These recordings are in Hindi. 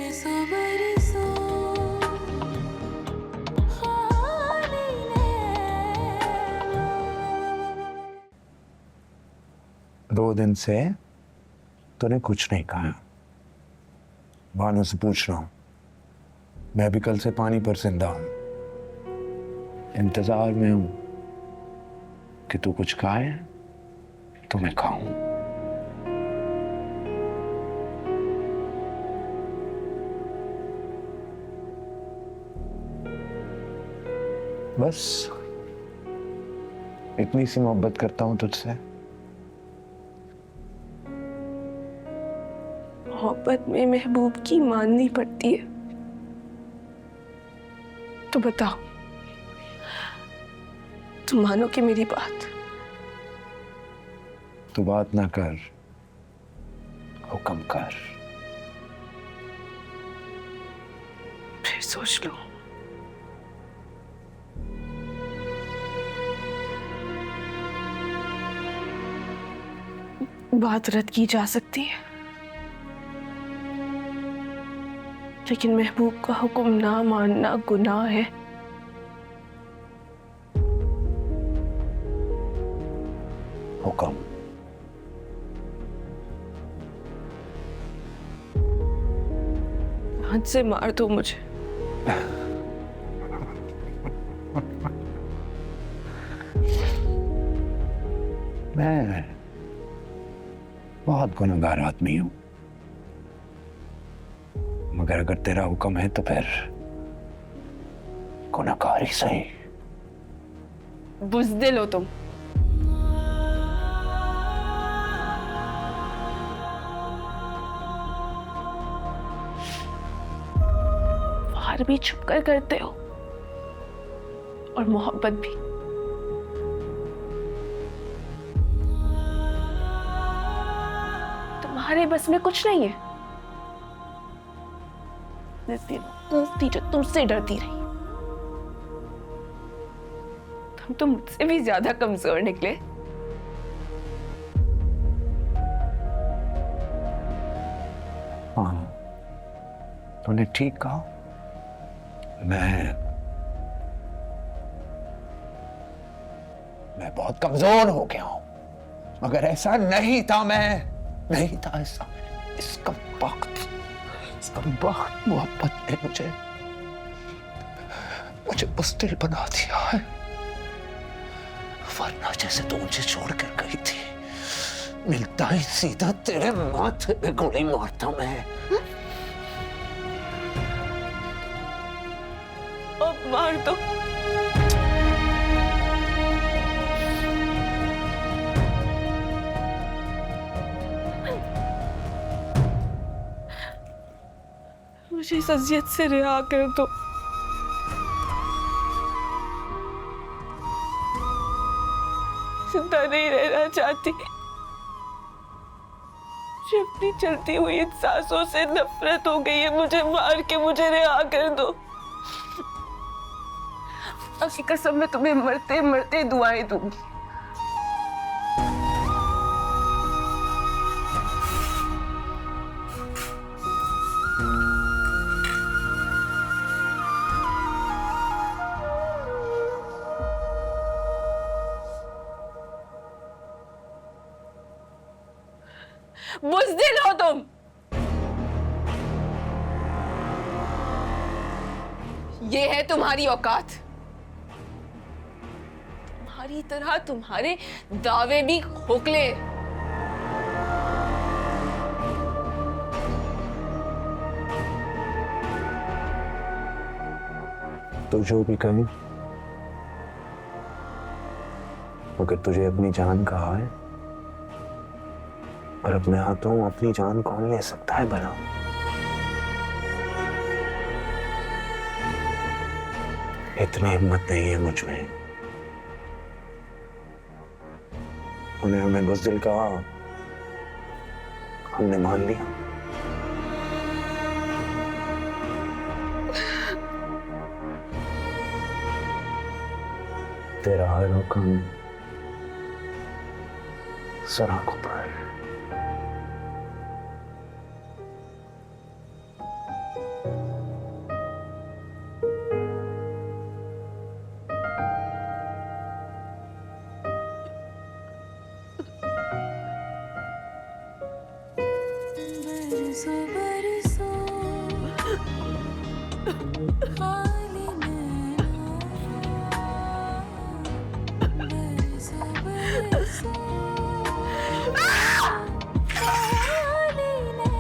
बरसों बरसों खाली नैनों। 2 दिन से तूने कुछ नहीं कहा। भानु से पूछ रहा हूं। मैं भी कल से पानी पर जिंदा हूं, इंतजार में हूं कि तू कुछ खाए तो मैं खाऊं। बस इतनी सी मोहब्बत करता हूं तुझसे। मोहब्बत में महबूब की माननी पड़ती है। तो बताओ, तुम मानोगे मेरी बात? तू बात ना कर, हुक्म कर। फिर सोच लो। बात रद्द की जा सकती है, लेकिन महबूब का हुक्म ना मानना गुनाह है। हुक्म। हाथ से मार दो मुझे। मैं बहुत गुनहगार आदमी हूं, मगर अगर तेरा हुक्म है तो फिर गुनहगार ही सही। बुज़दिल हो तुम। वार भी छुपकर करते हो और मोहब्बत भी। तुम्हारे बस में कुछ नहीं है। बेवकूफ जो तुमसे डरती रही। तुम तो मुझसे भी ज्यादा कमजोर निकले। हाँ, तूने ठीक कहा। मैं बहुत कमजोर हो गया हूं, मगर ऐसा नहीं था। मैं नहीं था ऐसा। इसका वक्त मोहब्बत ने मुझे बुज़दिल बना दिया है। वरना जैसे तू मुझे छोड़कर गई थी, मिलता ही सीधा तेरे माथे पे गोली मारता मैं। अब मार दो। मुझे इस अजियत से रिहा कर दो। जिंदा नहीं रहना चाहती। मुझे अपनी चलती हुई इन सांसों से नफरत हो गई है। मुझे मार के मुझे रिहा कर दो। आपकी कसम मैं तुम्हें मरते मरते दुआएं दूंगी। बुज़दिल हो तुम। ये है तुम्हारी औकात। तुम्हारी तरह तुम्हारे दावे भी खोखले। तो जो भी कहीं, मगर तुझे अपनी जान कहा है, और अपने हाथों अपनी जान कौन ले सकता है भला? इतनी हिम्मत नहीं है मुझ में। उन्हें हमें बुज़दिल कहा, हमने मान लिया। तेरा हर हुक्म सराखों पर। खाली नैना बरसों बरसों खाली नैना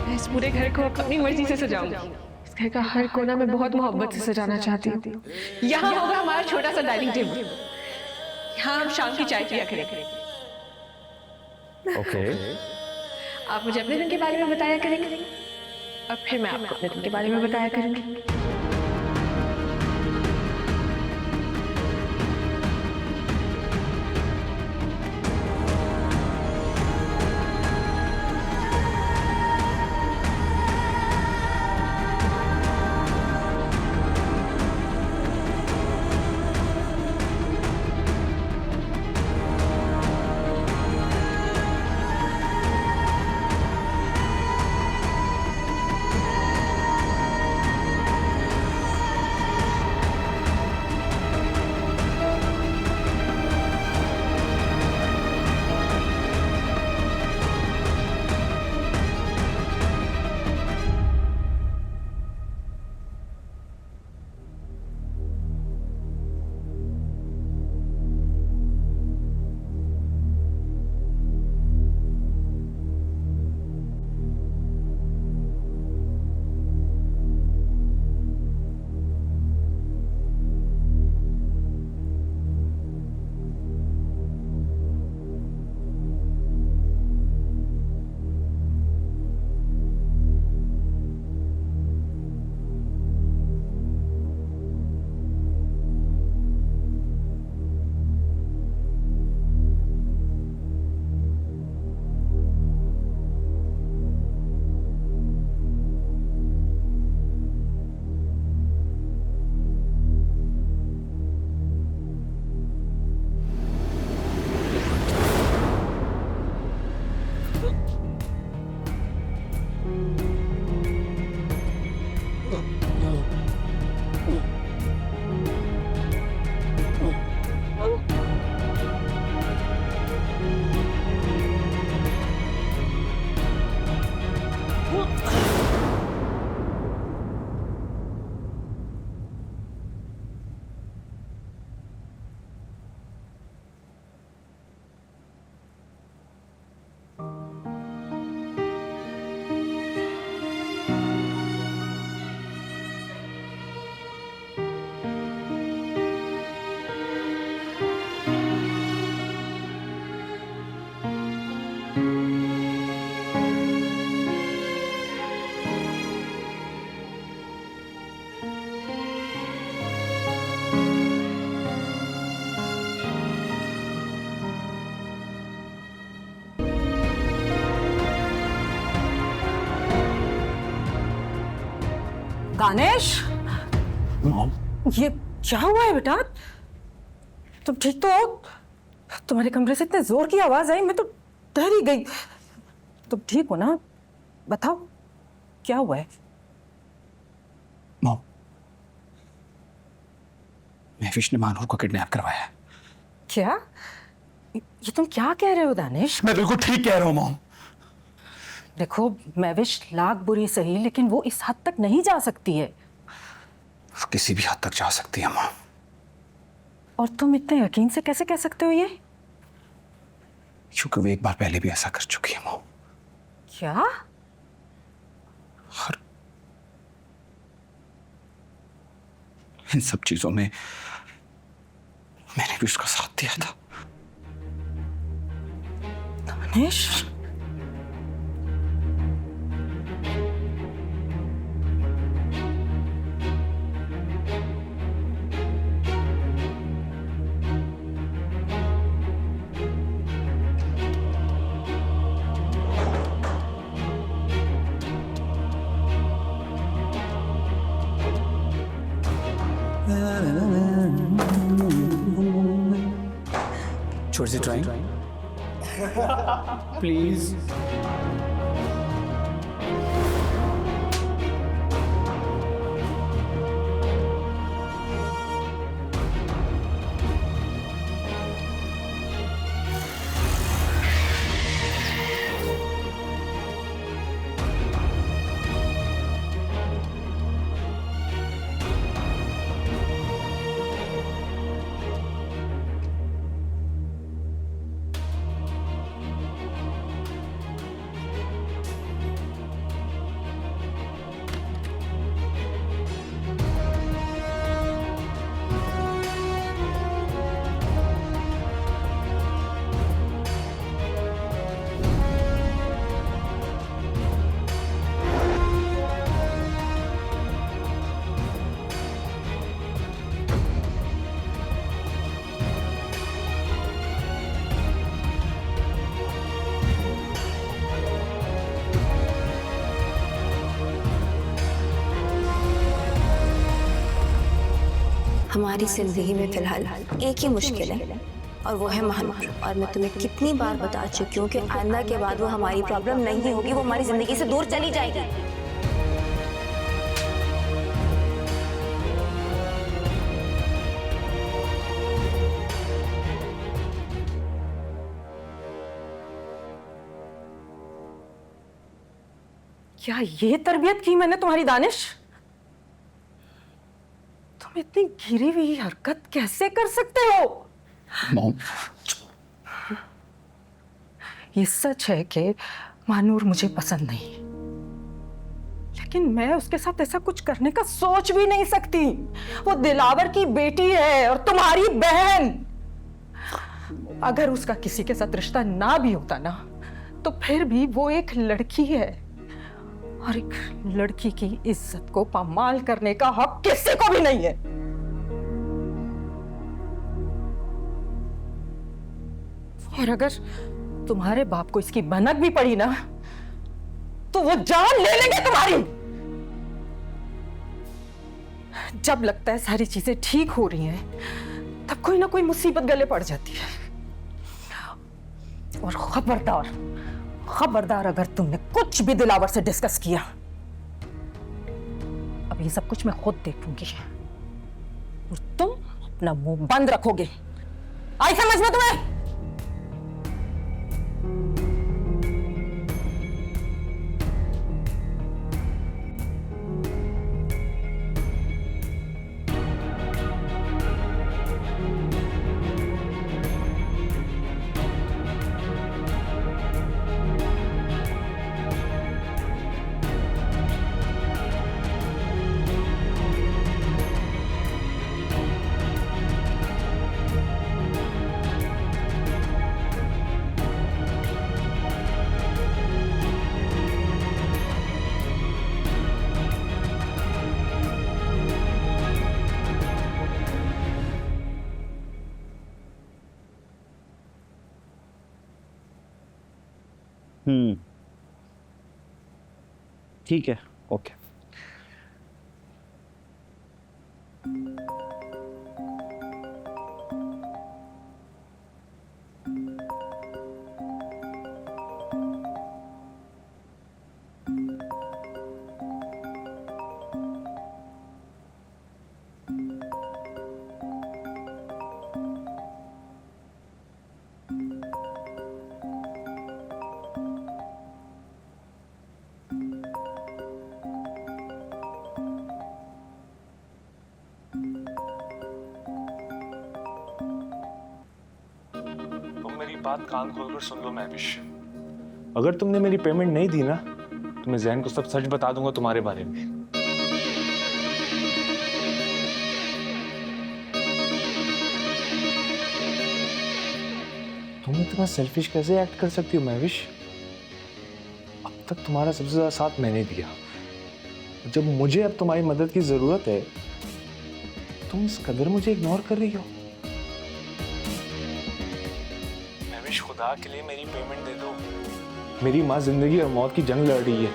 मैं इस पूरे घर को अपनी मर्जी से सजाऊंगी। इस घर का हर कोना मैं बहुत मोहब्बत से सजाना चाहती हूँ। यहाँ होगा हमारा छोटा सा डाइनिंग टेबल। यहाँ हम शाम की चाय पिया करेंगे। ओके। आप मुझे अपने दिन के बारे में बताया करेंगे और फिर मैं आपको अपने दिन के बारे में बताया करूंगी। दानिश, मॉम, ये क्या हुआ है बेटा? तुम ठीक तो हो? तुम्हारे कमरे से इतने जोर की आवाज आई, मैं तो डर ही गई। तुम ठीक हो ना? बताओ क्या हुआ है? मॉम, महविश ने मानूर को किडनैप करवाया है। क्या? ये तुम क्या कह रहे हो दानिश? मैं बिल्कुल ठीक कह रहा हूँ मॉम। देखो, महविश लाख बुरी सही, लेकिन वो इस हद तक नहीं जा सकती है। वो किसी भी हद तक जा सकती है मॉम। और तुम इतने यकीन से कैसे कह सकते हो ये? क्योंकि वो एक बार पहले भी ऐसा कर चुकी है मॉम। क्या? और इन सब चीजों में मैंने भी उसका साथ दिया था। दानिश, छोड़ सी ड्राइंग प्लीज। हमारी जिंदगी में फिलहाल एक ही मुश्किल है और वो है महानूर। और मैं तुम्हें कितनी बार बता चुकी हूँ कि आइंदा के बाद वो हमारी प्रॉब्लम नहीं होगी, वो हमारी जिंदगी से दूर चली जाएगी। क्या ये तरबियत की मैंने तुम्हारी दानिश? तुम इतनी गिरी हुई हरकत कैसे कर सकते हो? मॉम, ये सच है कि मानूर मुझे पसंद नहीं, लेकिन मैं उसके साथ ऐसा कुछ करने का सोच भी नहीं सकती। वो दिलावर की बेटी है और तुम्हारी बहन। अगर उसका किसी के साथ रिश्ता ना भी होता ना, तो फिर भी वो एक लड़की है और एक लड़की की इज्जत को पामाल करने का हक किसी को भी नहीं है। और अगर तुम्हारे बाप को इसकी भनक भी पड़ी ना, तो वो जान ले लेंगे तुम्हारी। जब लगता है सारी चीजें ठीक हो रही हैं, तब कोई ना कोई मुसीबत गले पड़ जाती है। और खबरदार, खबरदार, अगर तुमने कुछ भी दिलावर से डिस्कस किया, अब ये सब कुछ मैं खुद देखूंगी और तुम अपना मुंह बंद रखोगे। आई समझ में तुम्हें? ठीक है, ओके। बात कान खोलकर सुन लो महविश। अगर तुमने मेरी पेमेंट नहीं दी ना तो मैं जैन को सब सच बता दूंगा तुम्हारे बारे में। तुम इतना सेल्फिश कैसे एक्ट कर सकती हो महविश? अब तक तुम्हारा सबसे ज्यादा साथ मैंने दिया। जब मुझे अब तुम्हारी मदद की जरूरत है तुम इस कदर मुझे इग्नोर कर रही हो। महविश, खुदा के लिए मेरी पेमेंट दे दो। मेरी माँ जिंदगी और मौत की जंग लड़ रही है।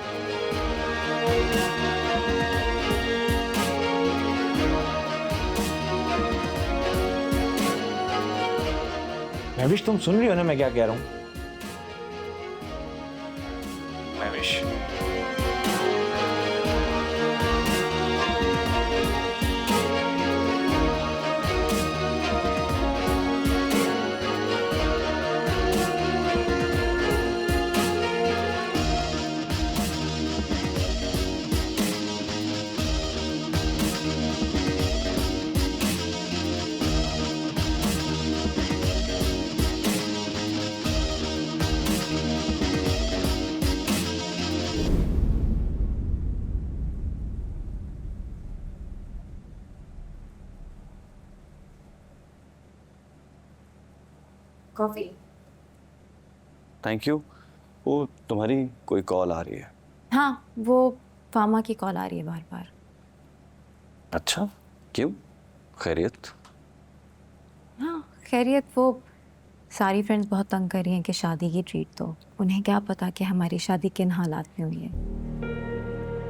महविश, तुम सुन रही हो ना मैं क्या कह रहा हूं? महविश, कॉफी? Thank you. वो तुम्हारी कोई कॉल आ रही है? हाँ, वो फामा की कॉल आ रही है बार बार। अच्छा, क्यों? खैरियत? हाँ खैरियत। वो सारी फ्रेंड्स बहुत तंग कर रही हैं कि शादी की ट्रीट दो। उन्हें क्या पता कि हमारी शादी किन हालात में हुई है।